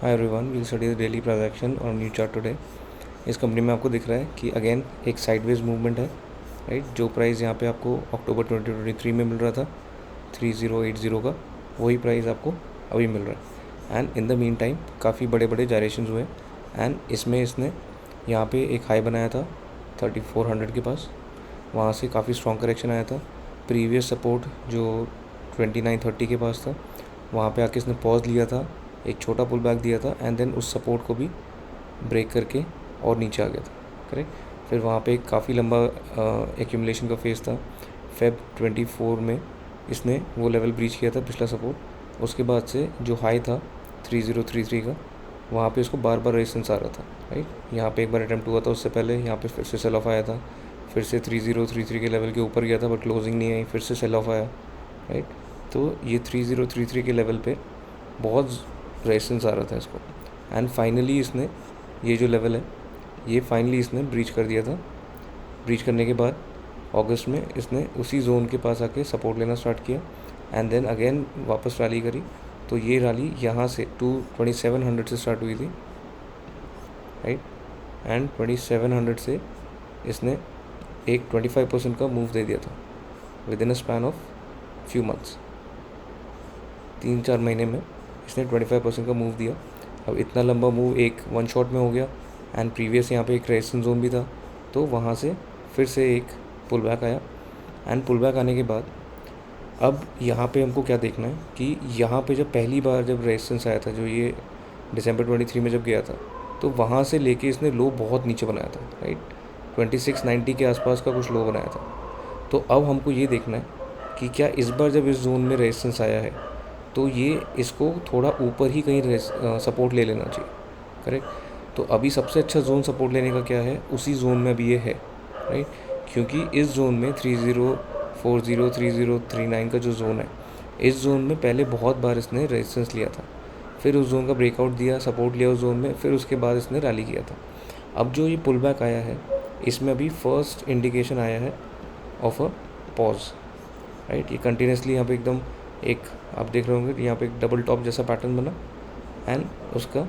Hi everyone, we'll study the daily price action और new chart today. इस company में आपको दिख रहा है कि अगेन एक साइडवेज मूवमेंट है, राइट। जो प्राइस यहाँ पे आपको अक्टूबर 2023 में मिल रहा था 3080 का, वही प्राइस आपको अभी मिल रहा है। And in the mean time काफ़ी बड़े बड़े जायरेशंस हुए एंड इसमें इसने यहाँ पे एक हाई बनाया था 3400 के पास, वहाँ से काफ़ी स्ट्रॉन्ग करेक्शन आया था। प्रीवियस सपोर्ट जो 2930 के पास था, वहाँ पे आके इसने पॉज लिया था, एक छोटा पुल बैक दिया था एंड देन उस सपोर्ट को भी ब्रेक करके और नीचे आ गया था, करेक्ट। फिर वहाँ पे एक काफ़ी लंबा एक्यूमुलेशन का फेज़ था। फेब 24 में इसने वो लेवल ब्रीच किया था, पिछला सपोर्ट। उसके बाद से जो हाई था 3033 का, वहाँ पे उसको बार बार रेजिस्टेंस आ रहा था, राइट। यहाँ पे एक बार अटैम्प्ट हुआ था, उससे पहले यहाँ पे फिर से सेल ऑफ आया था, फिर से 3033 के लेवल के ऊपर गया था बट क्लोजिंग नहीं आई, फिर से सेल ऑफ आया, राइट। तो ये 3033 के लेवल पे बहुत रेजिस्टेंस आ रहा था इसको एंड फाइनली इसने ये जो लेवल है ये फाइनली इसने ब्रीच कर दिया था। ब्रीच करने के बाद अगस्त में इसने उसी जोन के पास आके सपोर्ट लेना स्टार्ट किया एंड देन अगेन वापस रैली करी। तो ये रैली यहाँ से 2700 से स्टार्ट हुई थी, राइट। एंड 2700 से इसने एक 25% का मूव दे दिया था with in a span of few months. 3-4 महीने में इसने 25% का मूव दिया। अब इतना लंबा मूव एक वन शॉट में हो गया एंड प्रीवियस यहाँ पे एक रेजिस्टेंस जोन भी था, तो वहाँ से फिर से एक पुल बैक आया एंड पुल बैक आने के बाद अब यहाँ पे हमको क्या देखना है कि यहाँ पे जब पहली बार जब रेजिस्टेंस आया था, जो ये दिसंबर 23 में जब गया था, तो वहाँ से लेके इसने लो बहुत नीचे बनाया था, राइट। 2690 के आसपास का कुछ लो बनाया था। तो अब हमको ये देखना है कि क्या इस बार जब इस जोन में रेजिस्टेंस आया है तो ये इसको थोड़ा ऊपर ही कहीं सपोर्ट ले लेना चाहिए, करेक्ट। तो अभी सबसे अच्छा जोन सपोर्ट लेने का क्या है, उसी जोन में अभी ये है, राइट। क्योंकि इस जोन में 3040 3039 का जो जोन है, इस जोन में पहले बहुत बार इसने रेजिस्टेंस लिया था, फिर उस जोन का ब्रेकआउट दिया, सपोर्ट लिया उस जोन में, फिर उसके बाद इसने रैली किया था। अब जो ये पुल बैक आया है, इसमें अभी फर्स्ट इंडिकेशन आया है ऑफ अ पॉज, राइट। ये कंटिन्यूसली यहाँ पे एकदम एक आप देख रहे होंगे यहाँ पे एक डबल टॉप जैसा पैटर्न बना एंड उसका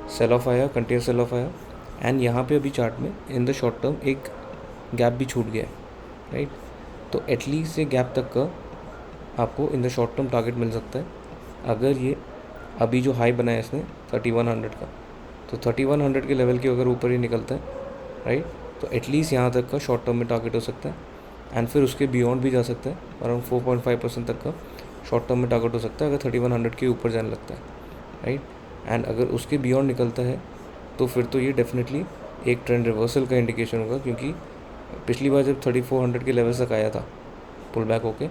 सेल ऑफ आया, कंटिन्यूस सेल ऑफ आया एंड यहाँ पे अभी चार्ट में इन द शॉर्ट टर्म एक गैप भी छूट गया है, राइट। तो एटलीस्ट ये गैप तक का आपको in the short term target मिल सकता है अगर ये अभी जो हाई बनाया इसने 3100 का, तो 3100 के लेवल के अगर ऊपर ही निकलता है, राइट, तो एटलीस्ट यहाँ तक का शॉर्ट टर्म में टारगेट हो सकता है एंड फिर उसके बियॉन्ड भी जा सकता है। अराउंड 4.5% तक का शॉर्ट टर्म में टारगेट हो सकता है अगर 3100 के ऊपर जाने लगता है, राइट। एंड अगर उसके बियॉन्ड निकलता है तो फिर तो ये डेफिनेटली एक ट्रेंड रिवर्सल का इंडिकेशन होगा, क्योंकि पिछली बार जब 3400 के लेवल तक आया था पुल बैक होके,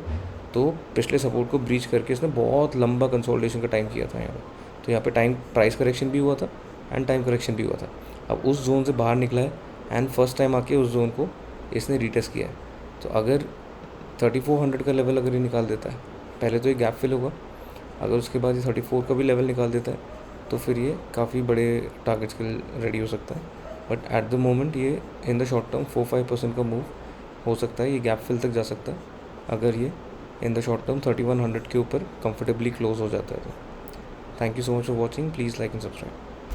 तो पिछले सपोर्ट को ब्रीच करके इसने बहुत लंबा कंसोलिडेशन का टाइम किया था यहाँ पर। तो यहाँ पे टाइम प्राइस करेक्शन भी हुआ था एंड टाइम करेक्शन भी हुआ था। अब उस जोन से बाहर निकला है एंड फर्स्ट टाइम आके उस जोन को इसने रीटेस्ट किया है। तो अगर 3400 का लेवल अगर ये निकाल देता है, पहले तो ये गैप फिल होगा, अगर उसके बाद ये 34 का भी लेवल निकाल देता है तो फिर ये काफ़ी बड़े टारगेट्स के लिए रेडी हो सकता है। बट एट द मोमेंट ये इन द शॉर्ट टर्म 4-5% का मूव हो सकता है, ये गैप फिल तक जा सकता है अगर ये इन द शॉर्ट टर्म 3100 के ऊपर कंफर्टेबली क्लोज हो जाता है। तो thank you so much for watching, please like and subscribe.